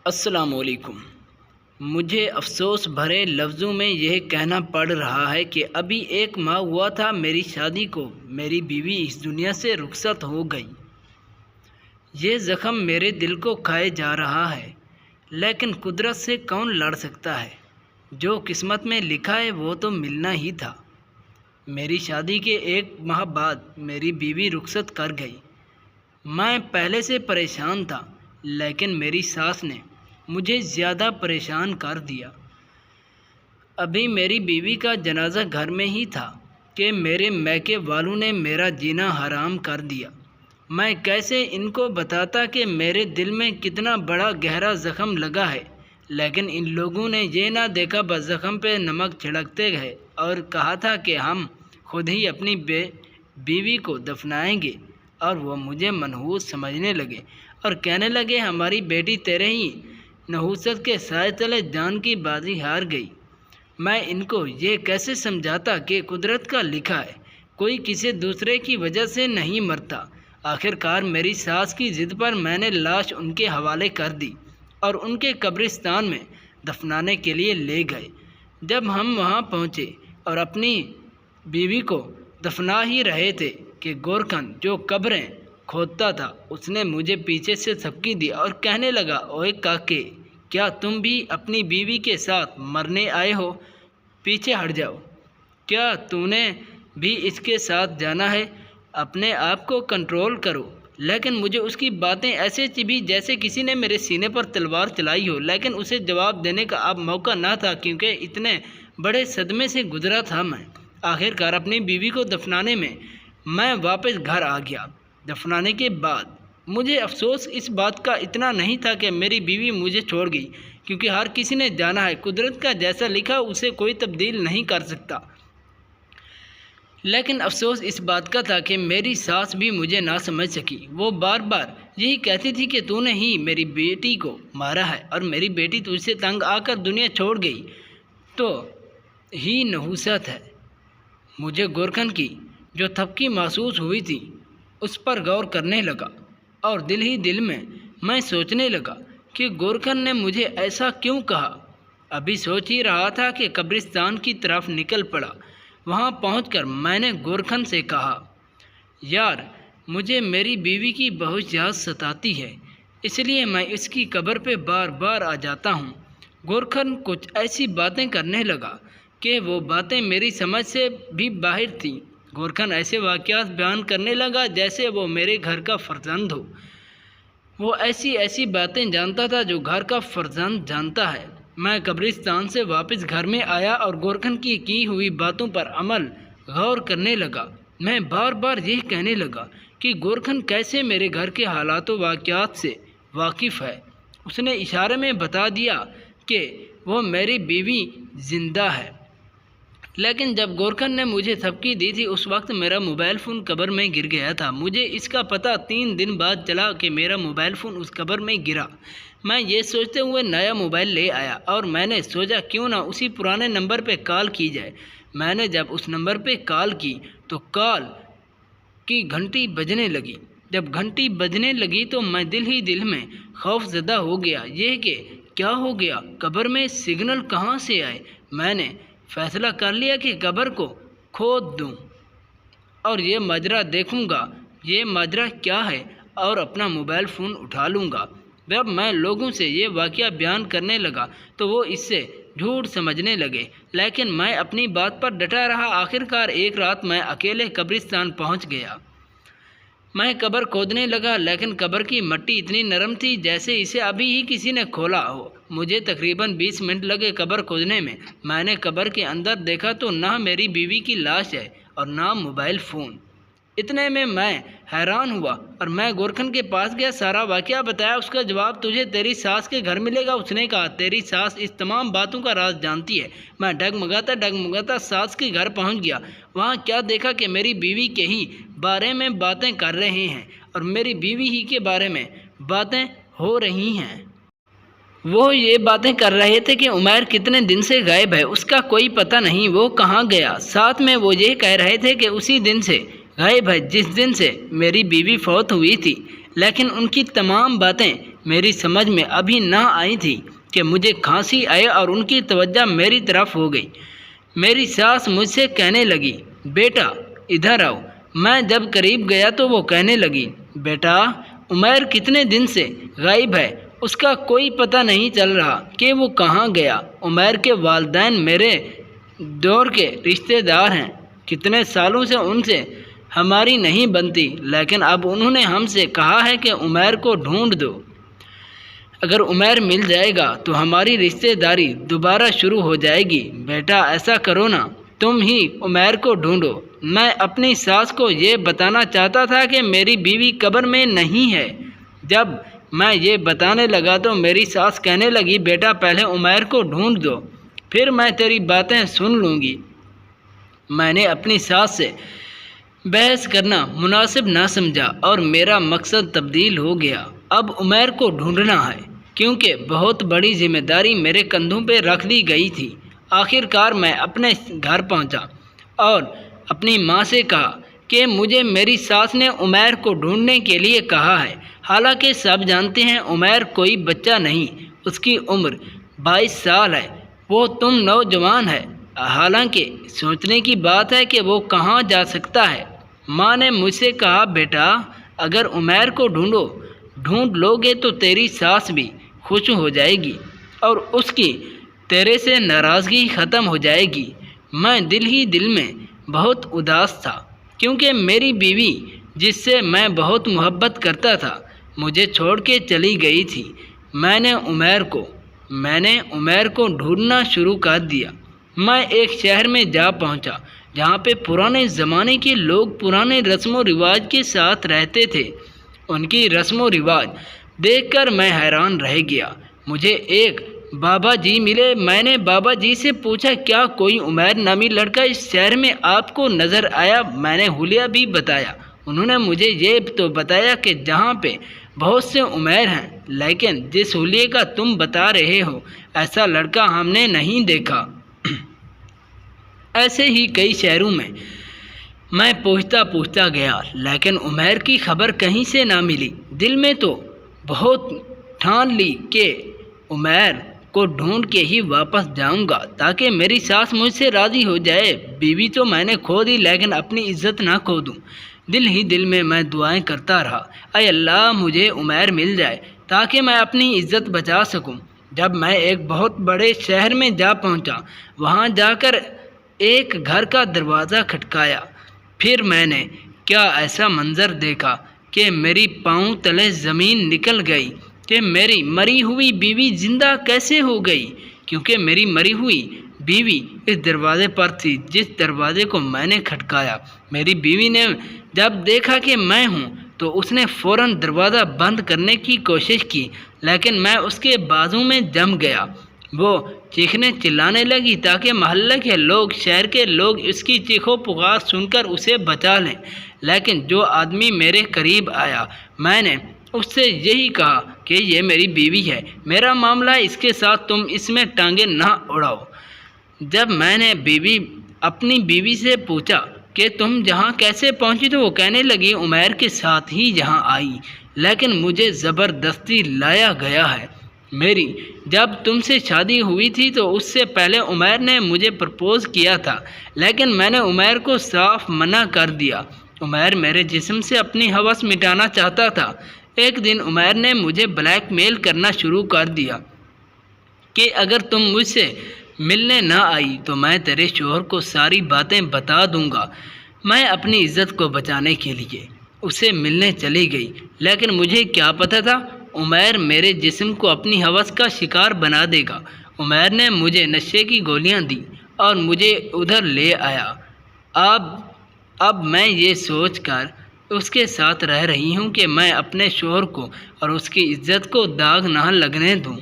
السلام علیکم۔ مجھے افسوس بھرے لفظوں میں یہ کہنا پڑ رہا ہے کہ ابھی 1 ماہ ہوا تھا میری شادی کو، میری بیوی اس دنیا سے رخصت ہو گئی۔ یہ زخم میرے دل کو کھائے جا رہا ہے، لیکن قدرت سے کون لڑ سکتا ہے؟ جو قسمت میں لکھا ہے وہ تو ملنا ہی تھا۔ میری شادی کے 1 ماہ بعد میری بیوی رخصت کر گئی۔ میں پہلے سے پریشان تھا، لیکن میری ساس نے مجھے زیادہ پریشان کر دیا۔ ابھی میری بیوی کا جنازہ گھر میں ہی تھا کہ میرے میکے والوں نے میرا جینا حرام کر دیا۔ میں کیسے ان کو بتاتا کہ میرے دل میں کتنا بڑا گہرا زخم لگا ہے، لیکن ان لوگوں نے یہ نہ دیکھا، بس زخم پہ نمک چھڑکتے گئے اور کہا تھا کہ ہم خود ہی اپنی بیوی کو دفنائیں گے، اور وہ مجھے منحوس سمجھنے لگے اور کہنے لگے ہماری بیٹی تیرے ہی نحوست کے سائے تلے جان کی بازی ہار گئی۔ میں ان کو یہ کیسے سمجھاتا کہ قدرت کا لکھا ہے، کوئی کسی دوسرے کی وجہ سے نہیں مرتا۔ آخر کار میری ساس کی ضد پر میں نے لاش ان کے حوالے کر دی اور ان کے قبرستان میں دفنانے کے لیے لے گئے۔ جب ہم وہاں پہنچے اور اپنی بیوی کو دفنا ہی رہے تھے کہ گورکھن جو قبریں کھودتا تھا اس نے مجھے پیچھے سے تھپکی دی اور کہنے لگا، اوئے کاکے، کیا تم بھی اپنی بیوی کے ساتھ مرنے آئے ہو؟ پیچھے ہٹ جاؤ، کیا تو نے بھی اس کے ساتھ جانا ہے؟ اپنے آپ کو کنٹرول کرو۔ لیکن مجھے اس کی باتیں ایسے چبھی جیسے کسی نے میرے سینے پر تلوار چلائی ہو، لیکن اسے جواب دینے کا اب موقع نہ تھا کیونکہ اتنے بڑے صدمے سے گزرا تھا میں۔ آخر کار اپنی بیوی کو دفنانے میں واپس گھر آ گیا۔ دفنانے کے بعد مجھے افسوس اس بات کا اتنا نہیں تھا کہ میری بیوی مجھے چھوڑ گئی، کیونکہ ہر کسی نے جانا ہے قدرت کا جیسا لکھا اسے کوئی تبدیل نہیں کر سکتا۔ لیکن افسوس اس بات کا تھا کہ میری ساس بھی مجھے نہ سمجھ سکی۔ وہ بار بار یہی کہتی تھی کہ تو نے ہی میری بیٹی کو مارا ہے اور میری بیٹی تجھ سے تنگ آ کر دنیا چھوڑ گئی تو ہی نحوست ہے۔ مجھے گورکھن کی جو تھپکی محسوس ہوئی تھی اس پر غور کرنے لگا اور دل ہی دل میں سوچنے لگا کہ گورکھن نے مجھے ایسا کیوں کہا۔ ابھی سوچ ہی رہا تھا کہ قبرستان کی طرف نکل پڑا۔ وہاں پہنچ کر میں نے گورکھن سے کہا، یار مجھے میری بیوی کی بہت یاد ستاتی ہے، اس لیے میں اس کی قبر پہ بار بار آ جاتا ہوں۔ گورکھن کچھ ایسی باتیں کرنے لگا کہ وہ باتیں میری سمجھ سے بھی باہر تھیں۔ گورکھن ایسے واقعات بیان کرنے لگا جیسے وہ میرے گھر کا فرزند ہو۔ وہ ایسی باتیں جانتا تھا جو گھر کا فرزند جانتا ہے۔ میں قبرستان سے واپس گھر میں آیا اور گورکھن کی ہوئی باتوں پر غور کرنے لگا۔ میں بار بار یہ کہنے لگا کہ گورکھن کیسے میرے گھر کے حالات و واقعات سے واقف ہے۔ اس نے اشارے میں بتا دیا کہ وہ میری بیوی زندہ ہے، لیکن جب گورکھن نے مجھے تھپکی دی تھی اس وقت میرا موبائل فون قبر میں گر گیا تھا۔ مجھے اس کا پتہ 3 دن بعد چلا کہ میرا موبائل فون اس قبر میں گرا۔ میں یہ سوچتے ہوئے نیا موبائل لے آیا اور میں نے سوچا کیوں نہ اسی پرانے نمبر پہ کال کی جائے۔ میں نے جب اس نمبر پہ کال کی تو کال کی گھنٹی بجنے لگی۔ جب گھنٹی بجنے لگی تو میں دل ہی دل میں خوف زدہ ہو گیا، یہ کہ کیا ہو گیا، قبر میں سگنل کہاں سے آئے۔ میں نے فیصلہ کر لیا کہ قبر کو کھود دوں اور یہ ماجرا دیکھوں گا یہ ماجرا کیا ہے اور اپنا موبائل فون اٹھا لوں گا۔ جب میں لوگوں سے یہ واقعہ بیان کرنے لگا تو وہ اس سے جھوٹ سمجھنے لگے، لیکن میں اپنی بات پر ڈٹا رہا۔ آخر کار ایک رات میں اکیلے قبرستان پہنچ گیا۔ میں قبر کھودنے لگا، لیکن قبر کی مٹی اتنی نرم تھی جیسے اسے ابھی ہی کسی نے کھولا ہو۔ مجھے تقریباً 20 منٹ لگے قبر کھودنے میں۔ میں نے قبر کے اندر دیکھا تو نہ میری بیوی کی لاش ہے اور نہ موبائل فون۔ اتنے میں حیران ہوا اور میں گورکھن کے پاس گیا، سارا واقعہ بتایا۔ اس کا جواب تجھے تیری ساس کے گھر ملے گا۔ اس نے کہا تیری ساس اس تمام باتوں کا راز جانتی ہے۔ میں ڈگمگاتا ساس کے گھر پہنچ گیا۔ وہاں کیا دیکھا کہ میری بیوی کے ہی بارے میں باتیں کر رہے ہیں اور میری بیوی ہی کے بارے میں باتیں ہو رہی ہیں۔ وہ یہ باتیں کر رہے تھے کہ عمیر کتنے دن سے غائب ہے، اس کا کوئی پتہ نہیں، وہ کہاں گیا۔ ساتھ میں وہ یہ کہہ رہے تھے کہ اسی دن سے غائب ہے جس دن سے میری بیوی فوت ہوئی تھی، لیکن ان کی تمام باتیں میری سمجھ میں ابھی نہ آئی تھی کہ مجھے کھانسی آئے اور ان کی توجہ میری طرف ہو گئی۔ میری ساس مجھ سے کہنے لگی، بیٹا ادھر آؤ۔ میں جب قریب گیا تو وہ کہنے لگی، بیٹا عمیر کتنے دن سے غائب ہے، اس کا کوئی پتہ نہیں چل رہا کہ وہ کہاں گیا۔ عمیر کے والدین میرے دور کے رشتہ دار ہیں، کتنے سالوں سے ان سے ہماری نہیں بنتی، لیکن اب انہوں نے ہم سے کہا ہے کہ عمیر کو ڈھونڈ دو۔ اگر عمیر مل جائے گا تو ہماری رشتہ داری دوبارہ شروع ہو جائے گی۔ بیٹا ایسا کرو نا، تم ہی عمیر کو ڈھونڈو۔ میں اپنی ساس کو یہ بتانا چاہتا تھا کہ میری بیوی قبر میں نہیں ہے۔ جب میں یہ بتانے لگا تو میری ساس کہنے لگی، بیٹا پہلے عمیر کو ڈھونڈ دو، پھر میں تیری باتیں سن لوں گی۔ میں نے اپنی ساس سے بحث کرنا مناسب نہ سمجھا اور میرا مقصد تبدیل ہو گیا۔ اب عمیر کو ڈھونڈنا ہے، کیونکہ بہت بڑی ذمہ داری میرے کندھوں پہ رکھ دی گئی تھی۔ آخر کار میں اپنے گھر پہنچا اور اپنی ماں سے کہا کہ مجھے میری ساس نے عمیر کو ڈھونڈنے کے لیے کہا ہے۔ حالانکہ سب جانتے ہیں عمیر کوئی بچہ نہیں، اس کی عمر 22 سال ہے، وہ تم نوجوان ہے، حالانکہ سوچنے کی بات ہے کہ وہ کہاں جا سکتا ہے۔ ماں نے مجھ سے کہا، بیٹا اگر عمیر کو ڈھونڈ لو گے تو تیری ساس بھی خوش ہو جائے گی اور اس کی تیرے سے ناراضگی ختم ہو جائے گی۔ میں دل ہی دل میں بہت اداس تھا، کیونکہ میری بیوی جس سے میں بہت محبت کرتا تھا مجھے چھوڑ کے چلی گئی تھی۔ میں نے عمیر کو ڈھونڈنا شروع کر دیا۔ میں ایک شہر میں جا پہنچا جہاں پہ پرانے زمانے کے لوگ پرانے رسم و رواج کے ساتھ رہتے تھے۔ ان کی رسم و رواج دیکھ کر میں حیران رہ گیا۔ مجھے ایک بابا جی ملے۔ میں نے بابا جی سے پوچھا، کیا کوئی عمیر نامی لڑکا اس شہر میں آپ کو نظر آیا؟ میں نے حلیہ بھی بتایا۔ انہوں نے مجھے یہ تو بتایا کہ جہاں پہ بہت سے عمیر ہیں، لیکن جس حلیے کا تم بتا رہے ہو ایسا لڑکا ہم نے نہیں دیکھا۔ ایسے ہی کئی شہروں میں پوچھتا گیا، لیکن عمیر کی خبر کہیں سے نہ ملی۔ دل میں تو بہت ٹھان لی کہ عمیر کو ڈھونڈ کے ہی واپس جاؤں گا تاکہ میری ساس مجھ سے راضی ہو جائے۔ بیوی تو میں نے کھو دی، لیکن اپنی عزت نہ کھو دوں۔ دل ہی دل میں دعائیں کرتا رہا، اے اللہ مجھے عمیر مل جائے تاکہ میں اپنی عزت بچا سکوں۔ جب میں ایک بہت بڑے شہر میں جا پہنچا، وہاں جا کر ایک گھر کا دروازہ کھٹکایا، پھر میں نے کیا ایسا منظر دیکھا کہ میری پاؤں تلے زمین نکل گئی کہ میری مری ہوئی بیوی زندہ کیسے ہو گئی، کیونکہ میری مری ہوئی بیوی اس دروازے پر تھی جس دروازے کو میں نے کھٹکایا۔ میری بیوی نے جب دیکھا کہ میں ہوں تو اس نے فوراً دروازہ بند کرنے کی کوشش کی، لیکن میں اس کے بازو میں جم گیا۔ وہ چیخنے چلانے لگی تاکہ محلے کے لوگ، شہر کے لوگ اس کی چیخو پکار سن کر اسے بچا لیں، لیکن جو آدمی میرے قریب آیا میں نے اس سے یہی کہا کہ یہ میری بیوی ہے، میرا معاملہ اس کے ساتھ، تم اس میں ٹانگیں نہ اڑاؤ۔ جب میں نے اپنی بیوی سے پوچھا کہ تم جہاں کیسے پہنچی تو وہ کہنے لگی عمیر کے ساتھ ہی یہاں آئی، لیکن مجھے زبردستی لایا گیا ہے۔ میری جب تم سے شادی ہوئی تھی تو اس سے پہلے عمیر نے مجھے پرپوز کیا تھا، لیکن میں نے عمیر کو صاف منع کر دیا۔ عمیر میرے جسم سے اپنی ہوس مٹانا چاہتا تھا۔ ایک دن عمیر نے مجھے بلیک میل کرنا شروع کر دیا کہ اگر تم مجھ سے ملنے نہ آئی تو میں تیرے شوہر کو ساری باتیں بتا دوں گا۔ میں اپنی عزت کو بچانے کے لیے اسے ملنے چلی گئی، لیکن مجھے کیا پتہ تھا عمیر میرے جسم کو اپنی ہوس کا شکار بنا دے گا۔ عمیر نے مجھے نشے کی گولیاں دی اور مجھے ادھر لے آیا۔ اب میں یہ سوچ کر اس کے ساتھ رہ رہی ہوں کہ میں اپنے شوہر کو اور اس کی عزت کو داغ نہ لگنے دوں۔